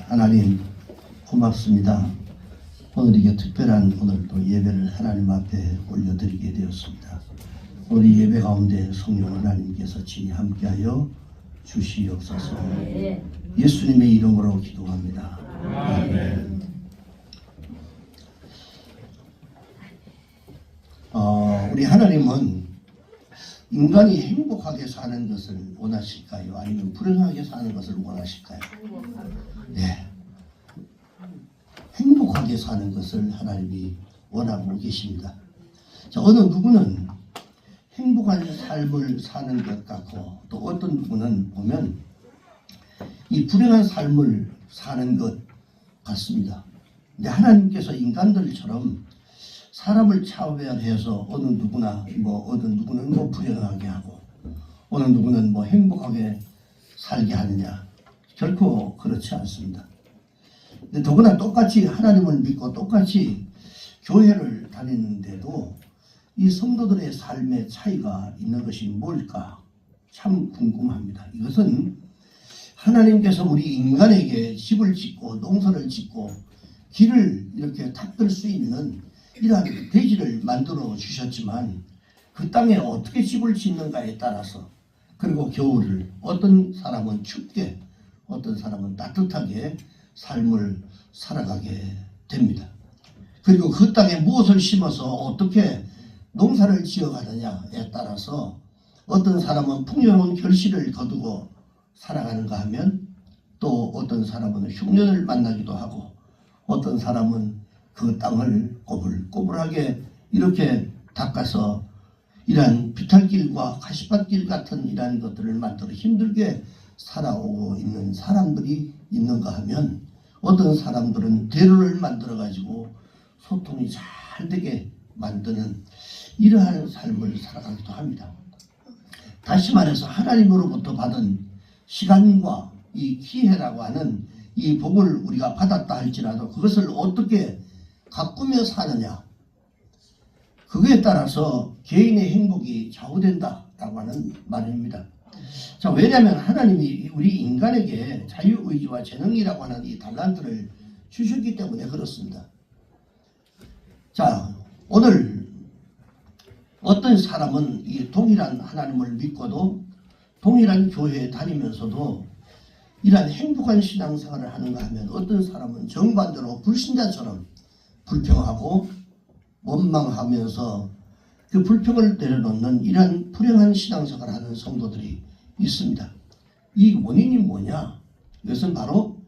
하나님 고맙습니다. 오늘 이게 특별한 오늘도 예배를 하나님 앞에 올려드리게 되었습니다. 우리 예배 가운데 성령 하나님께서 친히 함께하여 주시옵소서. 예수님의 이름으로 기도합니다. 아멘. 우리 하나님은 인간이 행복하게 사는 것을 원하실까요? 아니면 불행하게 사는 것을 원하실까요? 네. 행복하게 사는 것을 하나님이 원하고 계십니다. 자, 어느 누구는 행복한 삶을 사는 것 같고 또 어떤 누구는 보면 이 불행한 삶을 사는 것 같습니다. 근데 하나님께서 인간들처럼 사람을 차별해서 어느 누구는 불행하게 하고 어느 누구는 행복하게 살게 하느냐, 결코 그렇지 않습니다. 근데 더구나 똑같이 하나님을 믿고 똑같이 교회를 다니는데도 이 성도들의 삶의 차이가 있는 것이 뭘까 참 궁금합니다. 이것은 하나님께서 우리 인간에게 집을 짓고 농사를 짓고 길을 이렇게 닦을 수 있는 이러한 대지를 만들어 주셨지만 그 땅에 어떻게 집을 짓는가에 따라서, 그리고 겨울을 어떤 사람은 춥게 어떤 사람은 따뜻하게 삶을 살아가게 됩니다. 그리고 그 땅에 무엇을 심어서 어떻게 농사를 지어가느냐에 따라서 어떤 사람은 풍요로운 결실을 거두고 살아가는가 하면 또 어떤 사람은 흉년을 만나기도 하고 어떤 사람은 그 땅을 꼬불꼬불하게 이렇게 닦아서 이러한 비탈길과 가시밭길 같은 이러한 것들을 만들어 힘들게 살아오고 있는 사람들이 있는가 하면 어떤 사람들은 대로를 만들어 가지고 소통이 잘 되게 만드는 이러한 삶을 살아가기도 합니다. 다시 말해서 하나님으로부터 받은 시간과 이 기회라고 하는 이 복을 우리가 받았다 할지라도 그것을 어떻게 가꾸며 사느냐, 그거에 따라서 개인의 행복이 좌우된다라고 하는 말입니다. 자, 왜냐하면 하나님이 우리 인간에게 자유의지와 재능이라고 하는 이 달란트를 주셨기 때문에 그렇습니다. 자, 오늘 어떤 사람은 이 동일한 하나님을 믿고도 동일한 교회에 다니면서도 이러한 행복한 신앙생활을 하는가 하면 어떤 사람은 정반대로 불신자처럼 불평하고 원망하면서 그 불평을 내려놓는 이러한 불행한 신앙생활을 하는 성도들이 있습니다. 이 원인이 뭐냐? 이것은 바로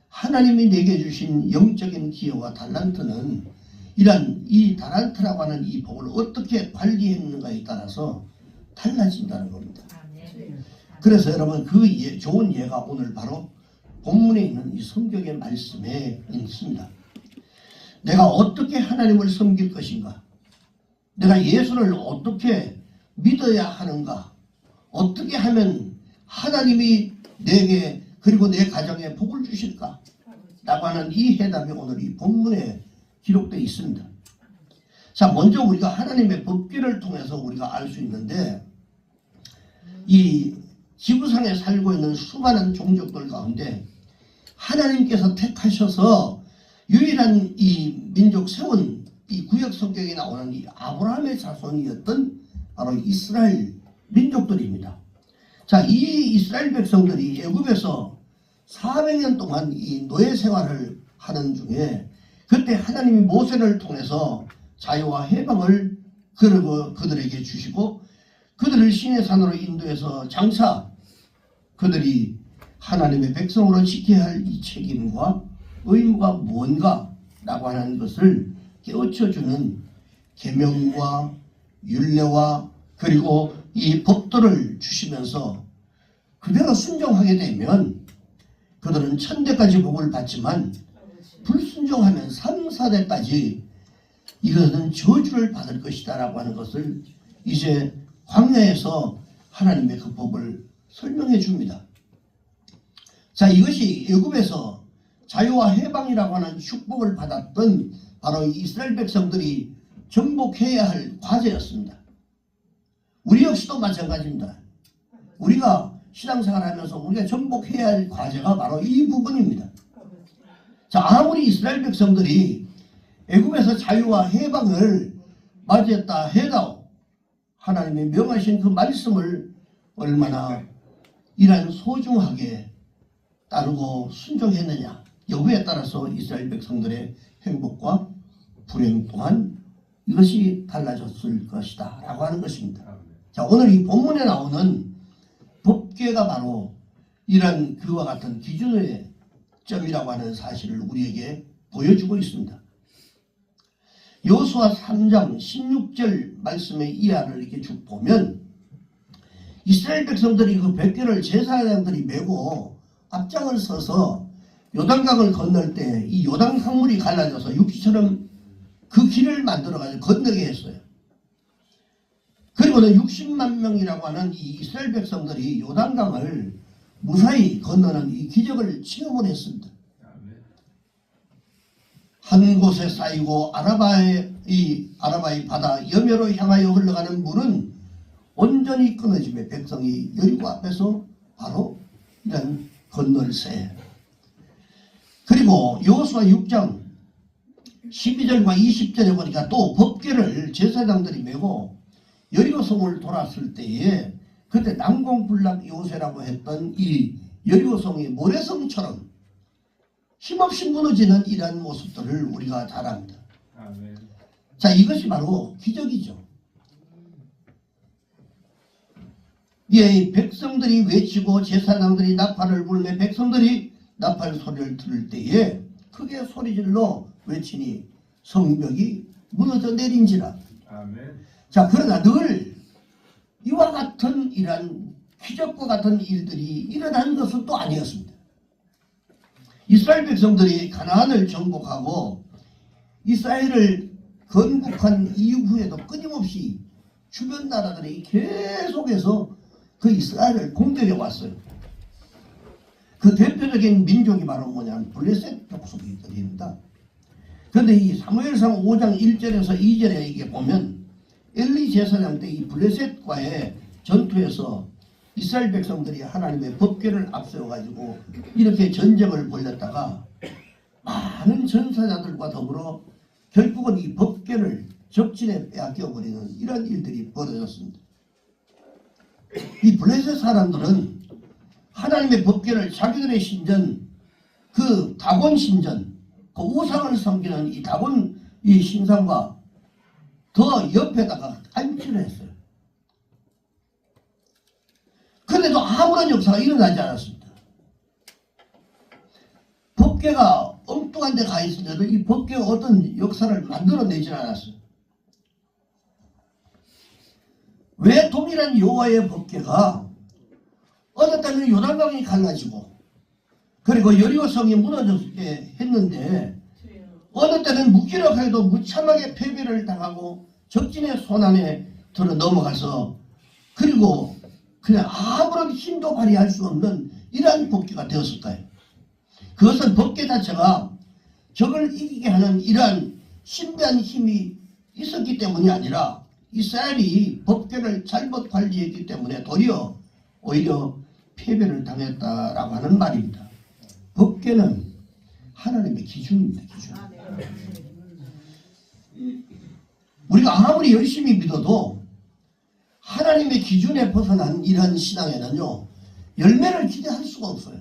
하나님이 내게 주신 영적인 기여와 달란트는 이러한 이 달란트라고 하는 이 복을 어떻게 관리했는가에 따라서 달라진다는 겁니다. 그래서 여러분 그 좋은 예가 오늘 바로 본문에 있는 이 성경의 말씀에 있습니다. 내가 어떻게 하나님을 섬길 것인가? 내가 예수를 어떻게 믿어야 하는가? 어떻게 하면 하나님이 내게 그리고 내 가정에 복을 주실까? 라고 하는 이 해답이 오늘 이 본문에 기록되어 있습니다. 자, 먼저 우리가 하나님의 법궤를 통해서 우리가 알 수 있는데 이 지구상에 살고 있는 수많은 종족들 가운데 하나님께서 택하셔서 유일한 이 민족 세운 이 구약 성경에 나오는 이 아브라함의 자손이었던 바로 이스라엘 민족들입니다. 자, 이 이스라엘 백성들이 애굽에서 400년 동안 이 노예 생활을 하는 중에 그때 하나님이 모세를 통해서 자유와 해방을 그들에게 주시고 그들을 시내산으로 인도해서 장차 그들이 하나님의 백성으로 지켜야 할 이 책임과 의무가 뭔가 라고 하는 것을 깨우쳐주는 계명과 율례와 그리고 이 법도를 주시면서 그대로 순종하게 되면 그들은 천대까지 복을 받지만 불순종하면 3, 4대까지 이것은 저주를 받을 것이다 라고 하는 것을 이제 광야에서 하나님의 그 법을 설명해 줍니다. 자, 이것이 애굽에서 자유와 해방이라고 하는 축복을 받았던 바로 이스라엘 백성들이 정복해야 할 과제였습니다. 우리 역시도 마찬가지입니다. 우리가 신앙생활하면서 우리가 정복해야 할 과제가 바로 이 부분입니다. 자, 아무리 이스라엘 백성들이 애굽에서 자유와 해방을 맞이했다 해도 하나님이 명하신 그 말씀을 얼마나 이란 소중하게 따르고 순종했느냐, 여부에 따라서 이스라엘 백성들의 행복과 불행 또한 이것이 달라졌을 것이다 라고 하는 것입니다. 자, 오늘 이 본문에 나오는 법궤가 바로 이런 그와 같은 기준의 점이라고 하는 사실을 우리에게 보여주고 있습니다. 여호수아 3장 16절 말씀의 이하를 이렇게 쭉 보면 이스라엘 백성들이 그 법궤를 제사장들이 메고 앞장을 서서 요단강을 건널 때 이 요단 강물이 갈라져서 육지처럼 그 길을 만들어가지고 건너게 했어요. 그리고는 60만 명이라고 하는 이 이스라엘 백성들이 요단강을 무사히 건너는 이 기적을 체험을 했습니다. 한 곳에 쌓이고 아라바의 바다 여매로 향하여 흘러가는 물은 온전히 끊어지며 백성이 여리고 앞에서 바로 이런 건널세. 그리고 여호수아 6장 12절과 20절에 보니까 또 법궤를 제사장들이 메고 여리고성을 돌았을 때에 그때 난공불락 요새라고 했던 이 여리고성이 모래성처럼 힘없이 무너지는 이러한 모습들을 우리가 잘 압니다. 아멘. 자, 이것이 바로 기적이죠. 예, 백성들이 외치고 제사장들이 나팔을 불며 백성들이 나팔 소리를 들을 때에 크게 소리질러 외치니 성벽이 무너져 내린지라. 아멘. 자, 그러나 늘 이와 같은 이러한 기적과 같은 일들이 일어난 것은 또 아니었습니다. 이스라엘 백성들이 가나안을 정복하고 이스라엘을 건국한 이후에도 끊임없이 주변 나라들이 계속해서 그 이스라엘을 공격해 왔어요. 그 대표적인 민족이 바로 뭐냐면 블레셋 족속들입니다. 그런데 이 사무엘상 5장 1절에서 2절에 이게 보면 엘리 제사장 때 이 블레셋과의 전투에서 이스라엘 백성들이 하나님의 법궤를 앞세워가지고 이렇게 전쟁을 벌였다가 많은 전사자들과 더불어 결국은 이 법궤를 적진에 빼앗겨버리는 이런 일들이 벌어졌습니다. 이 블레셋 사람들은 하나님의 법궤를 자기들의 신전, 그 다곤 신전, 그 우상을 섬기는 이 다곤 이 신상과 더 옆에다가 안치를 했어요. 그런데도 아무런 역사가 일어나지 않았습니다. 법궤가 엉뚱한 데 가 있는데도 이 법궤가 어떤 역사를 만들어내지 않았어요. 왜 동일한 여호와의 법궤가 어느 때는 요단강이 갈라지고 그리고 여리고성이 무너졌게 했는데 어느 때는 무기력하게도 무참하게 패배를 당하고 적진의 손안에 들어 넘어가서 그리고 그냥 아무런 힘도 발휘할 수 없는 이러한 법궤가 되었을까요? 그것은 법궤 자체가 적을 이기게 하는 이러한 신비한 힘이 있었기 때문이 아니라 이스라엘이 법궤를 잘못 관리했기 때문에 도리어 오히려 패배를 당했다라고 하는 말입니다. 법궤는 하나님의 기준입니다. 기준. 우리가 아무리 열심히 믿어도 하나님의 기준에 벗어난 이런 신앙에는요 열매를 기대할 수가 없어요.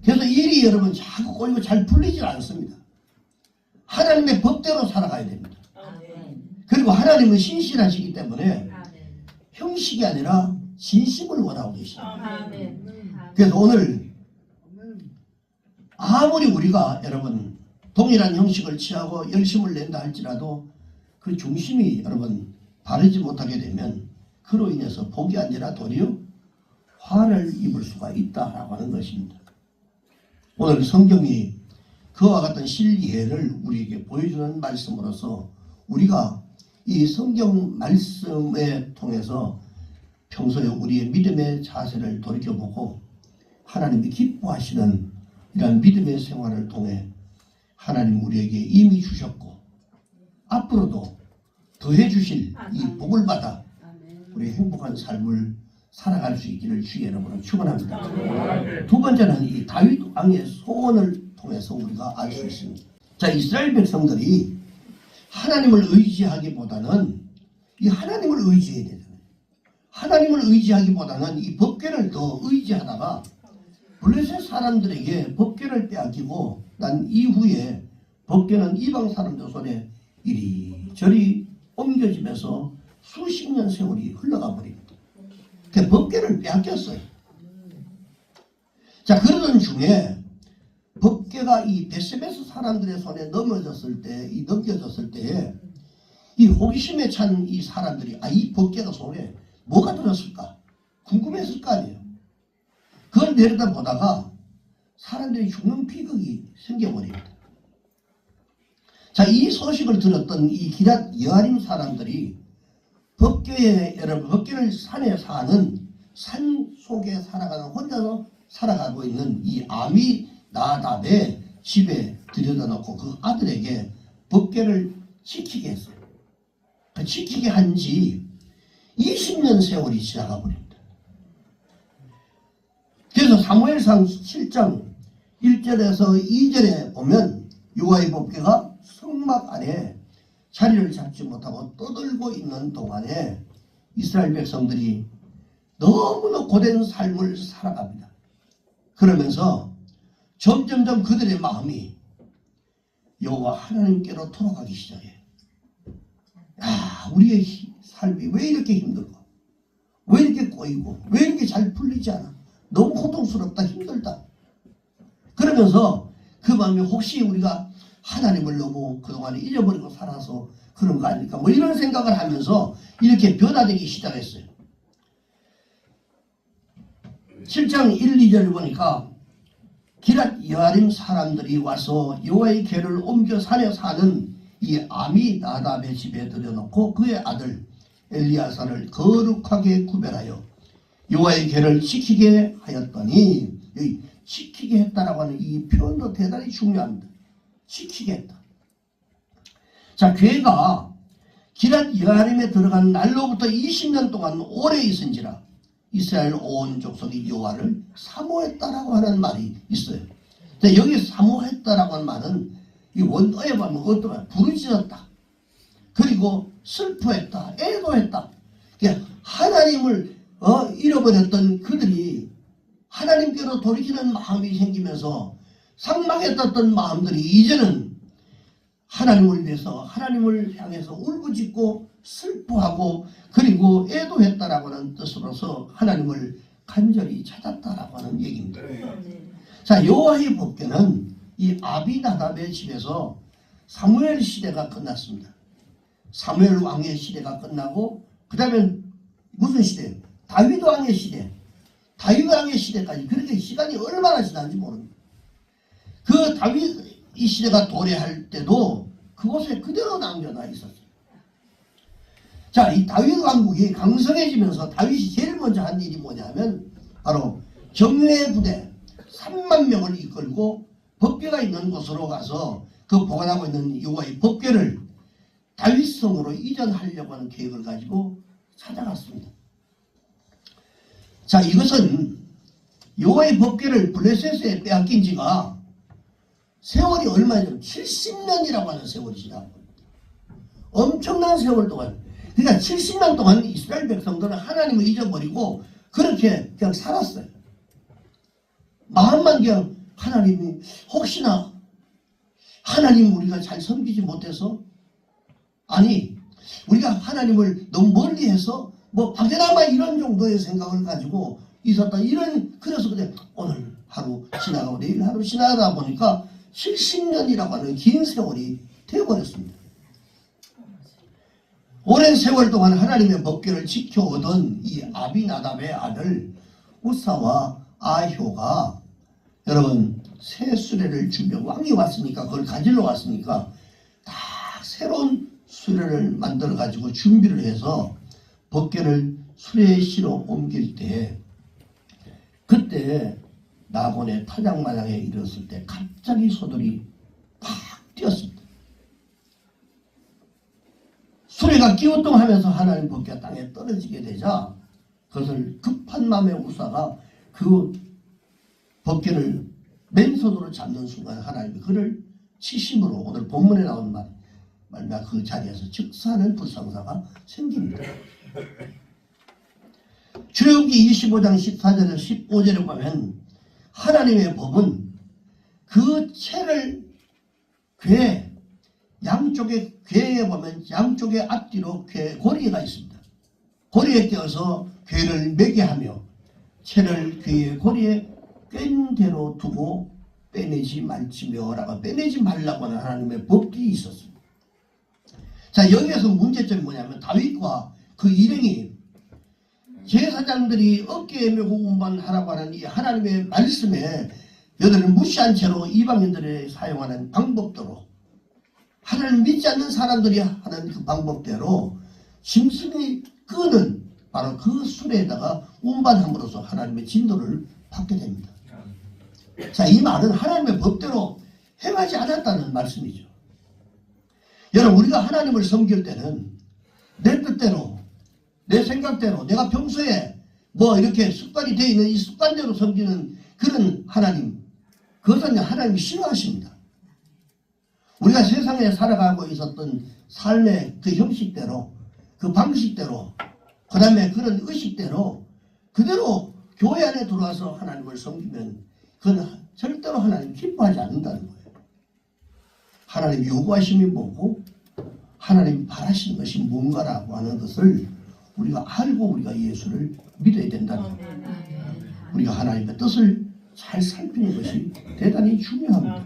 그래서 일이 여러분 자꾸 꼬이고 잘 풀리질 않습니다. 하나님의 법대로 살아가야 됩니다. 그리고 하나님은 신실하시기 때문에 형식이 아니라 진심을 원하고 계십니다. 그래서 오늘 아무리 우리가 여러분 동일한 형식을 취하고 열심을 낸다 할지라도 그 중심이 여러분 바르지 못하게 되면 그로 인해서 복이 아니라 도리어 화를 입을 수가 있다라고 하는 것입니다. 오늘 성경이 그와 같은 실예를 우리에게 보여주는 말씀으로서 우리가 이 성경 말씀에 통해서 평소에 우리의 믿음의 자세를 돌이켜보고 하나님이 기뻐하시는 이러한 믿음의 생활을 통해 하나님 우리에게 이미 주셨고 앞으로도 더해 주실 이 복을 받아 우리 행복한 삶을 살아갈 수 있기를 주의 이름으로 축원합니다. 두 번째는 이 다윗 왕의 소원을 통해서 우리가 알 수 있습니다. 자, 이스라엘 백성들이 하나님을 의지하기보다는 이 하나님을 의지해야 되잖아요. 하나님을 의지하기보다는 이 법궤를 더 의지하다가 블레셋 사람들에게 법궤를 빼앗기고 난 이후에 법궤는 이방 사람들 손에 이리저리 옮겨지면서 수십 년 세월이 흘러가 버립니다. 그 법궤를 빼앗겼어요. 자, 그러던 중에 법궤가 이 베세메스 사람들의 손에 넘겨졌을 때에 이 호기심에 찬 이 사람들이 이 법궤가 손에 뭐가 들었을까 궁금했을 거 아니에요. 그걸 내려다보다가 사람들이 죽는 비극이 생겨버립니다. 자, 이 소식을 들었던 이 기랏 여아림 사람들이 법궤를 산에 사는 산 속에 살아가는 혼자서 살아가고 있는 이 아미나답의 집에 들여다놓고 그 아들에게 법궤를 지키게 했어요. 그 지키게 한 지 20년 세월이 지나가 버립니다. 그래서 사무엘상 7장 1절에서 2절에 보면 여호와의 법궤가 성막 안에 자리를 잡지 못하고 떠들고 있는 동안에 이스라엘 백성들이 너무나 고된 삶을 살아갑니다. 그러면서 점점점 그들의 마음이 여호와 하나님께로 돌아가기 시작해요. 우리의 삶이 왜 이렇게 힘들까? 왜 이렇게 꼬이고 왜 이렇게 잘 풀리지 않아? 너무 고통스럽다, 힘들다. 그러면서 그 마음이 혹시 우리가 하나님을 너무 그동안에 잊어버리고 살아서 그런 거 아닐까? 뭐 이런 생각을 하면서 이렇게 변화되기 시작했어요. 7장 1, 2절 보니까 기랏 여아림 사람들이 와서 여호와의 궤를 옮겨 산에 사는 이 아미나답의 집에 들여놓고 그의 아들 엘리야사를 거룩하게 구별하여 여호와의 궤를 지키게 하였더니, 여기 지키게 했다라고 하는 이 표현도 대단히 중요합니다. 지키게 했다. 자, 궤가 기랏 여아림에 들어간 날로부터 20년 동안 오래 있은지라 이스라엘 온 족속이 여호와를 사모했다라고 하는 말이 있어요. 자, 여기 사모했다라고 하는 말은 이 원어에 보면 어떤 부르짖었다. 그리고 슬퍼했다. 애도했다. 그러니까 하나님을 잃어버렸던 그들이 하나님께로 돌이키는 마음이 생기면서 삭막했던 마음들이 이제는 하나님을 위해서 하나님을 향해서 울부짖고 슬퍼하고 그리고 애도했다라고 하는 뜻으로서 하나님을 간절히 찾았다라고 하는 얘기입니다. 자, 여호와의 법궤는 이 아비나답의 집에서 사무엘 시대가 끝났습니다. 사무엘 왕의 시대가 끝나고 그 다음에 무슨 시대예요? 다윗 왕의 시대. 다윗 왕의 시대까지 그렇게 시간이 얼마나 지났는지 모릅니다. 그 다윗 이 시대가 도래할 때도 그곳에 그대로 남겨놔 있었어요. 자, 이 다윗 왕국이 강성해지면서 다윗이 제일 먼저 한 일이 뭐냐면 바로 정예 부대 3만 명을 이끌고 법궤가 있는 곳으로 가서 그 보관하고 있는 여호와의 법궤를 다윗성으로 이전하려고 하는 계획을 가지고 찾아갔습니다. 자, 이것은 여호와의 법궤를 블레셋에 빼앗긴 지가 세월이 얼마죠? 70년이라고 하는 세월이 지나고 엄청난 세월 동안, 그러니까 70년 동안 이스라엘 백성들은 하나님을 잊어버리고 그렇게 그냥 살았어요. 마음만 그냥 하나님이 혹시나 하나님 우리가 잘 섬기지 못해서, 아니 우리가 하나님을 너무 멀리해서 뭐 박대나마 이런 정도의 생각을 가지고 있었다, 이런, 그래서 그냥 오늘 하루 지나가고 내일 하루 지나가다 보니까 70년이라고 하는 긴 세월이 되어버렸습니다. 오랜 세월 동안 하나님의 법궤를 지켜오던 이 아비나답의 아들 우사와 아효가, 여러분, 새 수레를 준비, 왕이 왔으니까 그걸 가지러 왔으니까 다 새로운 수레를 만들어 가지고 준비를 해서 법궤를 수레에 실어 옮길 때, 그때 나곤의 타작마당에 이르렀을 때 갑자기 소들이 팍 뛰었습니다. 수레가 끼우뚱하면서 하나님 법궤가 땅에 떨어지게 되자 그것을 급한 마음에 우사가 그 법궤를 맨손으로 잡는 순간 하나님이 그를 치심으로 오늘 본문에 나온 말과 그 자리에서 즉사하는 불상사가 생깁니다. 출애굽기 25장 14절에서 15절에 보면 하나님의 법은 그 채를 양쪽에 궤에 보면 양쪽에 앞뒤로 고리가 있습니다. 고리에 띄어서 궤를 매게 하며 채를 궤의 고리에 뺀 대로 두고 빼내지 말지며라고 빼내지 말라고 하는 하나님의 법이 있었습니다. 자, 여기에서 문제점이 뭐냐면 다윗과 그 일행이 제사장들이 어깨에 메고 운반하라고 하는 이 하나님의 말씀에 여들을 무시한 채로 이방인들이 사용하는 방법대로 하나님 믿지 않는 사람들이 하는 그 방법대로 짐승이 끄는 바로 그 수레에다가 운반함으로써 하나님의 진도를 받게 됩니다. 자, 이 말은 하나님의 법대로 행하지 않았다는 말씀이죠. 여러분, 우리가 하나님을 섬길 때는 내 뜻대로 내 생각대로 내가 평소에 뭐 이렇게 습관이 되어 있는 이 습관대로 섬기는 그런 하나님, 그것은 하나님이 싫어하십니다. 우리가 세상에 살아가고 있었던 삶의 그 형식대로 그 방식대로 그 다음에 그런 의식대로 그대로 교회 안에 들어와서 하나님을 섬기면 그건 절대로 하나님 기뻐하지 않는다는 거예요. 하나님 요구하심이 뭐고 하나님 바라시는 것이 뭔가라고 하는 것을 우리가 알고 우리가 예수를 믿어야 된다는 거예요. 우리가 하나님의 뜻을 잘 살피는 것이 대단히 중요합니다.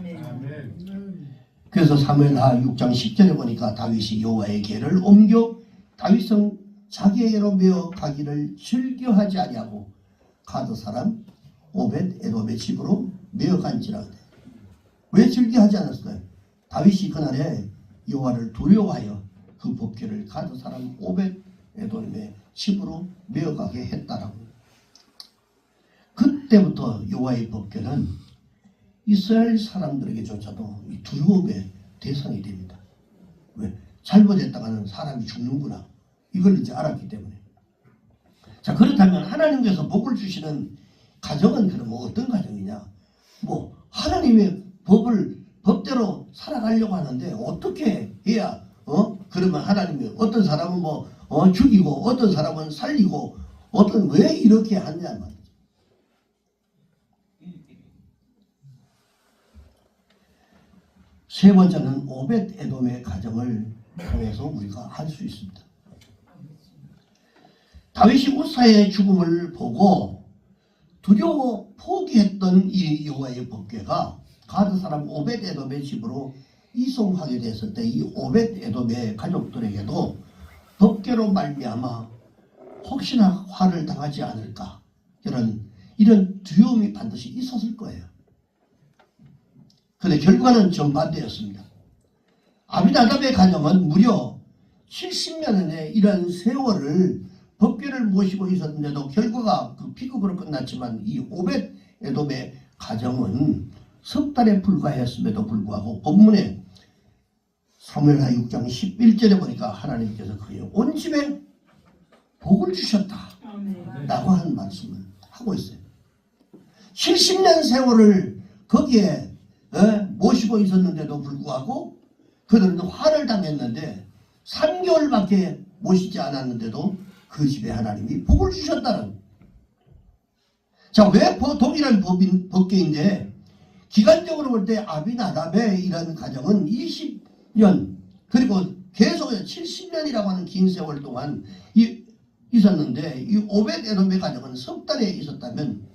그래서 사무엘하 6장 10절에 보니까 다윗이 여호와의 궤를 옮겨 다윗성 자기에게로 메어 가기를 즐겨하지 아니하고 가드 사람 오벳 에돔의 집으로 메어 간지라. 왜 즐겨하지 않았어요? 다윗이 그날에 여호와를 두려워하여 그 법궤를 가드 사람 오벳 에돔의 집으로 메어 가게 했다라고. 그때부터 여호와의 법궤는 이스라엘 사람들에게조차도 두려움의 대상이 됩니다. 왜? 잘못했다가는 사람이 죽는구나. 이걸 이제 알았기 때문에. 자, 그렇다면 하나님께서 복을 주시는 가정은 그럼 어떤 가정이냐? 뭐 하나님의 법대로 살아가려고 하는데 어떻게 해야 그러면 하나님이 어떤 사람은 죽이고 어떤 사람은 살리고 왜 이렇게 하냐 말이죠. 세 번째는 오벳 에돔의 가정을 통해서 우리가 알 수 있습니다. 다윗이 우사의 죽음을 보고 두려워 포기했던 이 여호와의 법궤가 가드 사람 오벳 에돔의 집으로 이송하게 됐을 때 이 오벳 에돔의 가족들에게도 법궤로 말미암아 혹시나 화를 당하지 않을까 이런 두려움이 반드시 있었을 거예요. 그런데 결과는 정반대였습니다. 아비나답의 가정은 무려 70년의 이런 세월을 법궤를 모시고 있었는데도 결과가 그 비극으로 끝났지만 이 오벳 에돔의 가정은 석 달에 불과했음에도 불구하고 본문에 사무엘하 6장 11절에 보니까 하나님께서 그의 온 집에 복을 주셨다 라고 하는 말씀을 하고 있어요. 70년 세월을 거기에 모시고 있었는데도 불구하고 그들은 화를 당했는데 3개월밖에 모시지 않았는데도 그 집에 하나님이 복을 주셨다는. 자, 왜 동일한 법궤인데 기간적으로 볼 때 아비나답의 이런 가정은 20년 그리고 계속 70년이라고 하는 긴 세월 동안 있었는데 이 오벳 에돔의 가정은 석 달에 있었다면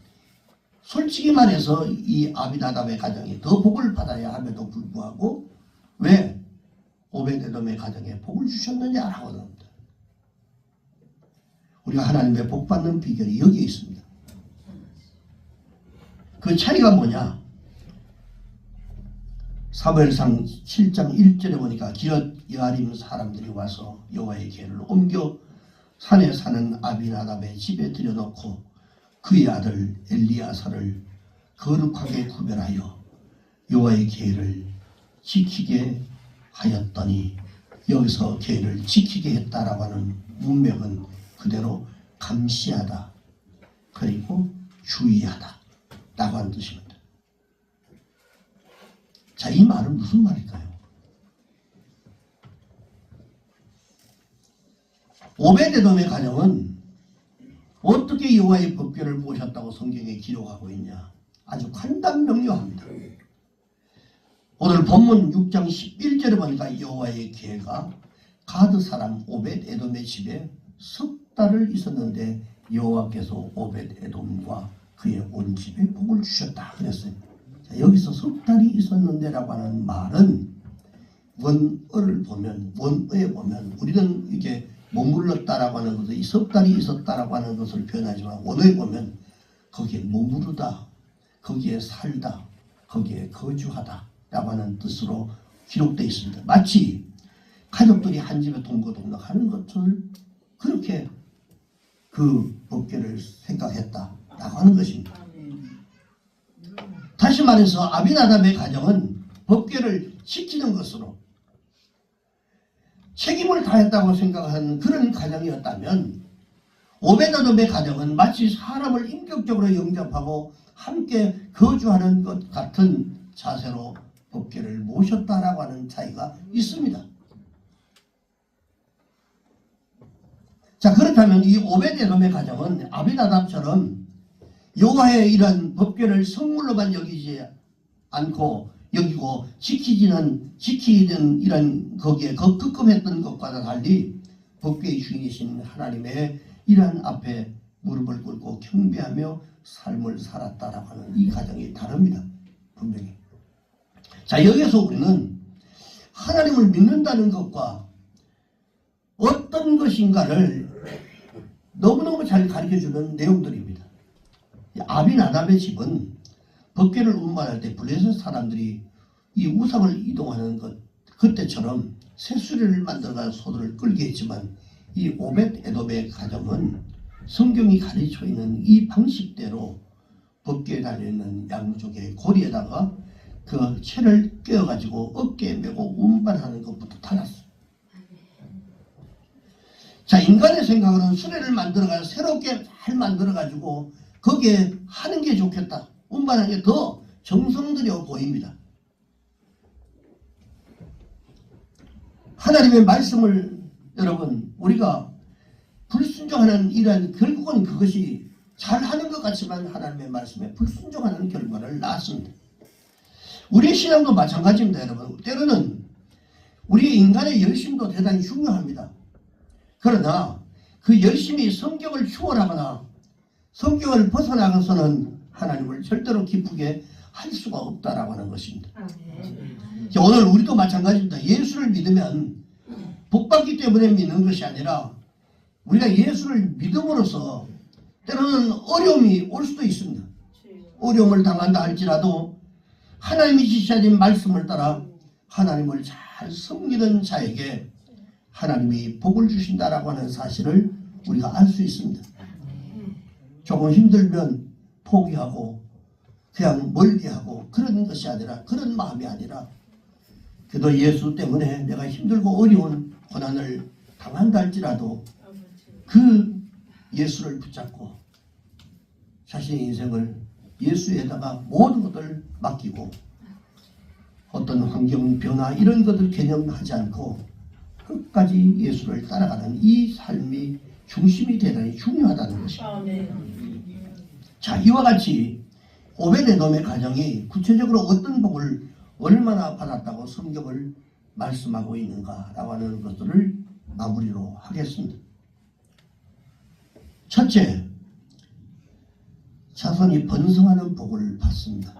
솔직히 말해서 이 아비나답의 가정이 더 복을 받아야 함에도 불구하고 왜 오벳 에돔의 가정에 복을 주셨느냐라고 합니다. 우리가 하나님의 복 받는 비결이 여기에 있습니다. 그 차이가 뭐냐? 사무엘상 7장 1절에 보니까 기럇 여아림 사람들이 와서 여호와의 궤를 옮겨 산에 사는 아비나답의 집에 들여놓고 그의 아들 엘리야사를 거룩하게 구별하여 여호와의 궤를 지키게 하였더니 여기서 궤를 지키게 했다라고 하는 문맥은 그대로 감시하다, 그리고 주의하다 라고 하는 뜻입니다. 자, 이 말은 무슨 말일까요? 오베데돔의 가정은 어떻게 여호와의 법궤를 모셨다고 성경에 기록하고 있냐? 아주 간단명료합니다. 오늘 본문 6장 11절에 보니까 여호와의 궤가 가드 사람 오벳에돔의 집에 석 달을 있었는데 여호와께서 오벳에돔과 그의 온 집에 복을 주셨다 그랬어요. 자, 여기서 석 달이 있었는데라고 하는 말은 원어를 보면, 원어에 보면 우리는 이게 머물렀다라고 하는 것을, 이 석 달이 있었다라고 하는 것을 표현하지만 원어에 보면 거기에 머무르다, 거기에 살다, 거기에 거주하다 라고 하는 뜻으로 기록되어 있습니다. 마치 가족들이 한 집에 동거동락하는 것을 그렇게 그 법궤를 생각했다라고 하는 것입니다. 다시 말해서 아비나답의 가정은 법궤를 지키는 것으로 책임을 다했다고 생각하는 그런 가정이었다면, 오베데돔의 가정은 마치 사람을 인격적으로 영접하고 함께 거주하는 것 같은 자세로 법궤를 모셨다라고 하는 차이가 있습니다. 자, 그렇다면 이 오베데돔의 가정은 아비나답처럼 여호와의 이런 법궤를 선물로만 여기고 지키는 이런 거기에 급급했던 것과는 달리 법궤의 주인이신 하나님의 이러한 앞에 무릎을 꿇고 경배하며 삶을 살았다라고 하는 이 가정이 다릅니다. 분명히. 자, 여기서 우리는 하나님을 믿는다는 것과 어떤 것인가를 너무너무 잘 가르쳐주는 내용들입니다. 아비나답의 집은 법궤를 운반할 때 블레셋 사람들이 이 우상을 이동하는 것, 그때처럼 새수레를 만들어서 소들을 끌게 했지만, 이 오벳에돔의 가정은 성경이 가르쳐 있는 이 방식대로 법궤에 달려있는 양쪽에 고리에다가 그 채를 꿰어가지고 어깨에 메고 운반하는 것부터 달았어요. 자, 인간의 생각으로는 수레를 만들어가지고 새롭게 잘 만들어가지고 거기에 하는 게 좋겠다, 운반하는 게 더 정성들여 보입니다. 하나님의 말씀을 여러분, 우리가 불순종하는 이런, 결국은 그것이 잘하는 것 같지만 하나님의 말씀에 불순종하는 결과를 낳습니다. 우리의 신앙도 마찬가지입니다. 여러분, 때로는 우리 인간의 열심도 대단히 중요합니다. 그러나 그 열심이 성경을 추월하거나 성경을 벗어나가서는 하나님을 절대로 기쁘게 할 수가 없다라고 하는 것입니다. 오늘 우리도 마찬가지입니다. 예수를 믿으면 복받기 때문에 믿는 것이 아니라 우리가 예수를 믿음으로써 때로는 어려움이 올 수도 있습니다. 어려움을 당한다 할지라도 하나님이 지시하신 말씀을 따라 하나님을 잘 섬기는 자에게 하나님이 복을 주신다라고 하는 사실을 우리가 알 수 있습니다. 조금 힘들면 포기하고 그냥 멀리하고 그런 것이 아니라, 그런 마음이 아니라, 그래도 예수 때문에 내가 힘들고 어려운 고난을 당한다 할지라도 그 예수를 붙잡고 자신의 인생을 예수에다가 모든 것을 맡기고 어떤 환경 변화 이런 것을 개념하지 않고 끝까지 예수를 따라가는 이 삶이 중심이 대단히 중요하다는 것입니다. 자, 이와 같이 오베데돔의 가정이 구체적으로 어떤 복을 얼마나 받았다고 성경을 말씀하고 있는가라고 하는 것들을 마무리로 하겠습니다. 첫째, 자손이 번성하는 복을 받습니다.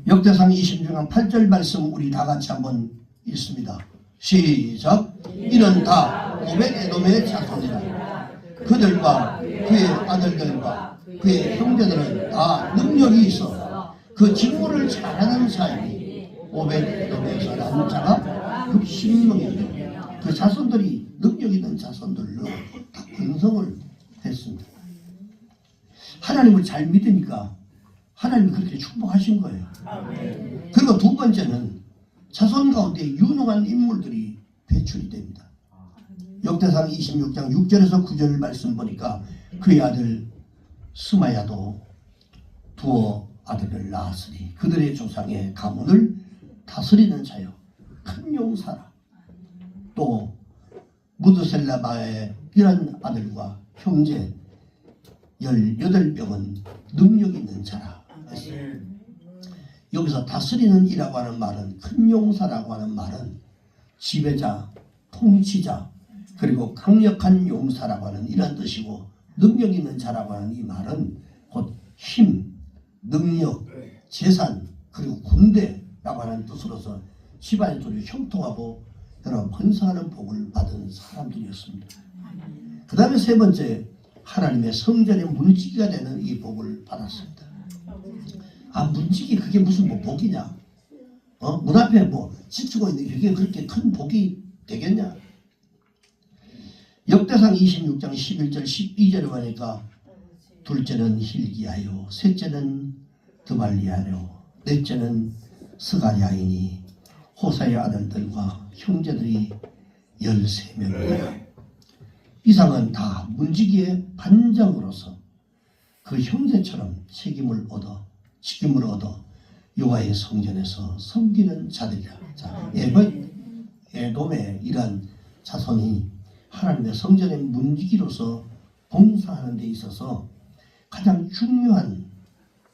역대상 26장 8절 말씀 우리 다 같이 한번 읽습니다. 시작. 이는 다 오벳에돔의 자손이라. 그들과 그의 아들들과 그의 형제들은 다 능력이 있어 그 직무를 잘하는 사람이 오벳에돔에서 난 자가 급신명이며 그 자손들이 능력 있는 자손들로 다 건성을 했습니다. 하나님을 잘 믿으니까 하나님이 그렇게 축복하신 거예요. 그리고 두 번째는 자손 가운데 유능한 인물들이 배출이 됩니다. 역대상 26장 6절에서 9절 말씀 보니까 그의 아들 스마야도 두어 아들을 낳았으니 그들의 조상의 가문을 다스리는 자요 큰 용사라. 또 무드셀라바의 이런 아들과 형제 18명은 능력 있는 자라 했어요. 여기서 다스리는 이라고 하는 말은 큰 용사라고 하는 말은 지배자, 통치자, 그리고 강력한 용사라고 하는 이런 뜻이고, 능력 있는 자라고 하는 이 말은 곧 힘, 능력, 재산, 그리고 군대라고 하는 뜻으로서 집안이 둘이 형통하고 여러 번성하는 복을 받은 사람들이었습니다. 그 다음에 세 번째, 하나님의 성전의 문지기가 되는 이 복을 받았습니다. 아, 문지기 그게 무슨 뭐 복이냐? 문 앞에 뭐 지키고 있는 그게 그렇게 큰 복이 되겠냐? 역대상 26장 11절 12절에 보니까 둘째는 hil기야요, 셋째는 드발리야요, 넷째는 스가랴이니 호사의 아들들과 형제들이 13명이다. 이상은 다 문지기의 반장으로서 그 형제처럼 책임을 얻어 직임을 얻어 여호와의 성전에서 섬기는 자들이라. 자, 에돔의 이러한 자손이 하나님의 성전의 문지기로서 봉사하는 데 있어서 가장 중요한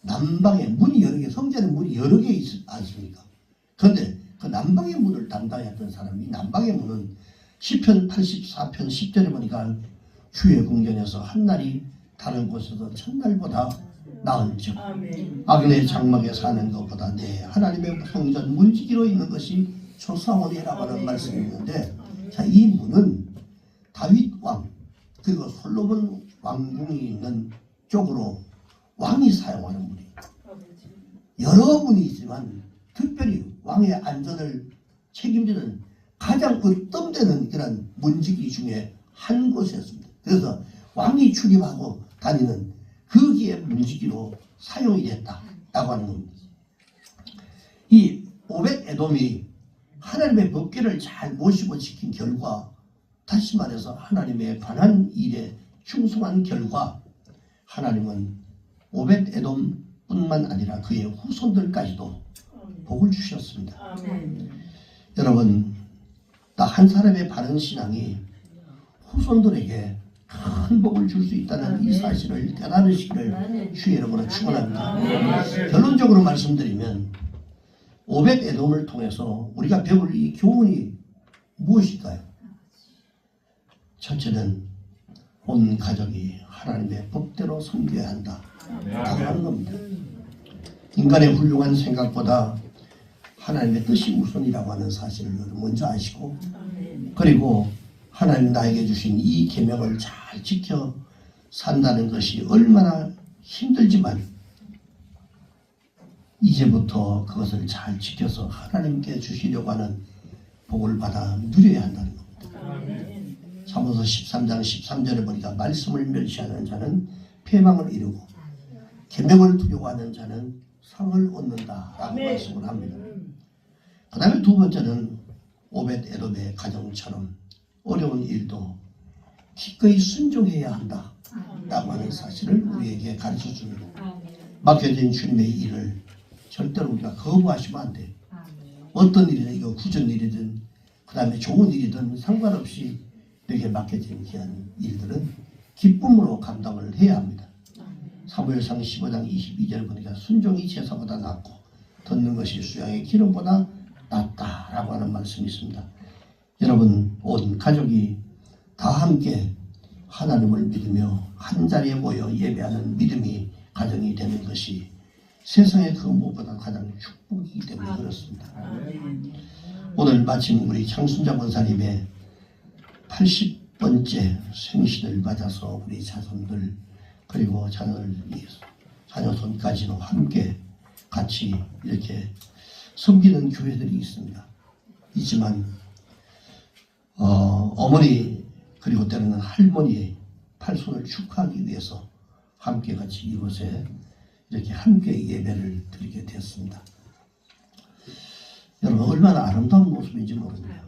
남방의 문이 여러 개, 성전의 문이 여러 개 있지 않습니까? 그런데 그 남방의 문을 담당했던 사람이, 남방의 문은 시편 84편 10절에 보니까 주의 궁전에서 한날이 다른 곳에서 첫날보다 나은즉 악인의 장막에 사는 것보다 내 하나님의 성전 문지기로 있는 것이 좋사오니라고 하는 말씀이 있는데, 자, 이 문은 다윗 왕 그리고 솔로몬 왕궁이 있는 쪽으로 왕이 사용하는 문이에요. 여러 문이 있지만 특별히 왕의 안전을 책임지는 가장 으뜸되는 그런 문지기 중에 한 곳이었습니다. 그래서 왕이 출입하고 다니는 거기에 문지기로 사용이 됐다라고 하는 겁니다. 이 오벳 에돔이 하나님의 법궤를 잘 모시고 지킨 결과, 다시 말해서 하나님의 관한 일에 충성한 결과, 하나님은 오벳 에돔뿐만 아니라 그의 후손들까지도 복을 주셨습니다. 여러분, 딱 한 사람의 바른 신앙이 후손들에게 큰 복을 줄 수 있다는 이 사실을 깨달으시기를 주의 이름으로 축원합니다. 결론적으로 말씀드리면 오벳 에돔을 통해서 우리가 배울 이 교훈이 무엇일까요? 첫째는 온 가족이 하나님의 법대로 섬겨야 한다 라고 하는 겁니다. 인간의 훌륭한 생각보다 하나님의 뜻이 우선이라고 하는 사실을 먼저 아시고, 그리고 하나님 나에게 주신 이 계명을 잘 지켜 산다는 것이 얼마나 힘들지만 이제부터 그것을 잘 지켜서 하나님께 주시려고 하는 복을 받아 누려야 한다는 겁니다. 잠언서 13장 13절에 보니까 말씀을 멸시하는 자는 패망을 이루고 계명을 두려워하는 자는 상을 얻는다라고 말씀을 합니다. 그 다음에 두 번째는 오벳 에돔의 가정처럼 어려운 일도 기꺼이 순종해야 한다라고 하는 사실을 우리에게 가르쳐 줍니다. 맡겨진 주님의 일을 절대로 우리가 거부하시면 안 돼요. 어떤 일이든, 이거 굳은 일이든 그 다음에 좋은 일이든 상관없이 내게 맡겨진 귀한 일들은 기쁨으로 감당을 해야 합니다. 사무엘상 15장 22절을 보니까 순종이 제사보다 낫고 듣는 것이 수양의 기름보다 낫다라고 하는 말씀이 있습니다. 여러분, 온 가족이 다 함께 하나님을 믿으며 한 자리에 모여 예배하는 믿음이 가정이 되는 것이 세상의 그 무엇보다 가장 축복이기 때문에 그렇습니다. 오늘 마침 우리 장순자 권사님의 80번째 생신을 맞아서 우리 자손들 그리고 자녀손까지도 함께 같이 이렇게 섬기는 교회들이 있습니다. 있지만 어머니 그리고 때로는 할머니의 팔손을 축하하기 위해서 함께 같이 이곳에 이렇게 함께 예배를 드리게 되었습니다. 여러분, 얼마나 아름다운 모습인지 모릅니다.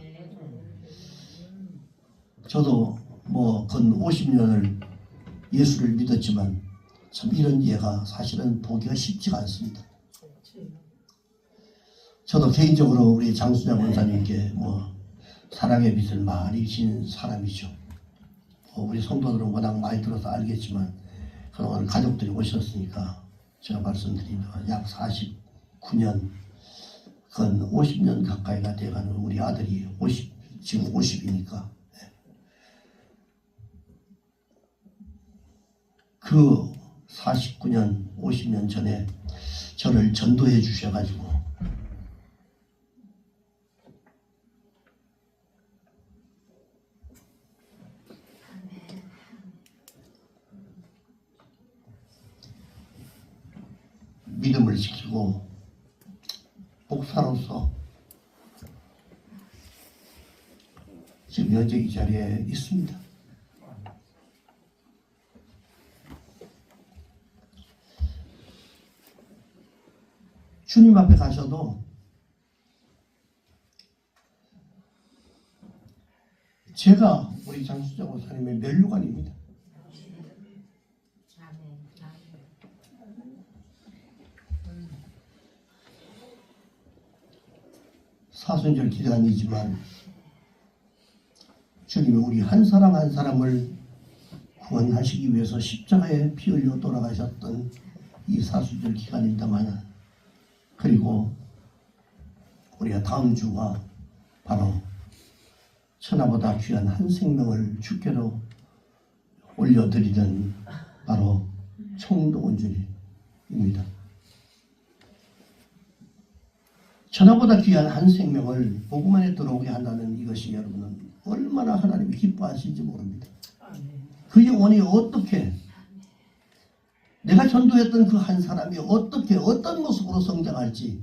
저도 뭐 근 50년을 예수를 믿었지만 참 이런 예가 사실은 보기가 쉽지가 않습니다. 저도 개인적으로 우리 장수장 원사님께 뭐 사랑의 빛을 많이 진 사람이죠. 우리 성도들은 워낙 많이 들어서 알겠지만 그동안 가족들이 오셨으니까 제가 말씀드리면 약 49년 근 50년 가까이가 돼가는 우리 아들이 지금 50이니까 그 49년 50년 전에 저를 전도해 주셔가지고 믿음을 지키고 목사로서 지금 현재 이 자리에 있습니다. 주님 앞에 가셔도 제가 우리 장수장 목사님의 면류관입니다. 사순절 기간이지만 주님이 우리 한 사람 한 사람을 구원하시기 위해서 십자가에 피 흘려 돌아가셨던 이 사순절 기간입니다만, 그리고 우리가 다음 주가 바로 천하보다 귀한 한 생명을 주께로 올려드리는 바로 총동원절입니다. 천하보다 귀한 한 생명을 복음 안에 들어오게 한다는 이것이 여러분은 얼마나 하나님이 기뻐하실지 모릅니다. 그 영혼이 어떻게, 내가 전도했던 그 한 사람이 어떻게 어떤 모습으로 성장할지,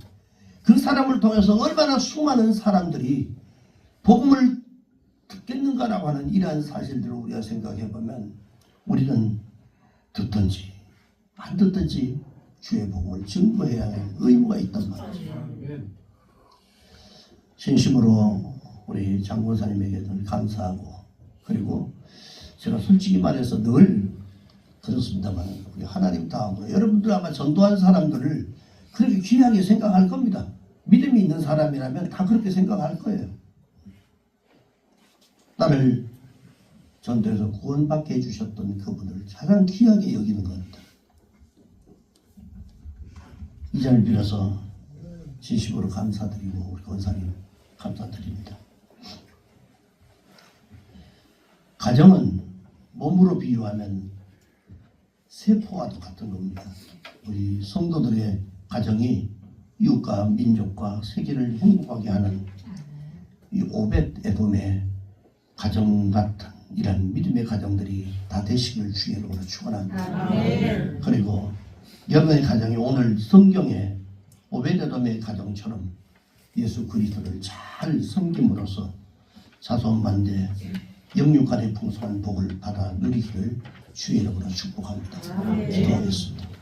그 사람을 통해서 얼마나 수많은 사람들이 복음을 듣겠는가라고 하는 이러한 사실들을 우리가 생각해보면 우리는 듣든지 안 듣든지 주의 복음을 증거해야 할 의무가 있단 말이죠. 진심으로 우리 장군사님에게도 감사하고, 그리고 제가 솔직히 말해서 늘 그렇습니다만 우리 하나님 다음으로 여러분들 아마 전도한 사람들을 그렇게 귀하게 생각할 겁니다. 믿음이 있는 사람이라면 다 그렇게 생각할 거예요. 나를 전도해서 구원받게 해주셨던 그분을 가장 귀하게 여기는 겁니다. 이 자리를 빌어서 진심으로 감사드리고 우리 권사님 감사드립니다. 가정은 몸으로 비유하면 세포와도 같은 겁니다. 우리 성도들의 가정이 이웃과 민족과 세계를 행복하게 하는 이 오벳 에돔의 가정 같은 이런 믿음의 가정들이 다 되시길 주의 이름으로 축원합니다. 그리고 여러분의 가정이 오늘 성경에 오벳 에돔의 가정처럼 예수 그리스도를 잘 섬김으로써 자손만대 영육간의 풍성한 복을 받아 누리기를 주의 이름으로 축복합니다. 기도하겠습니다.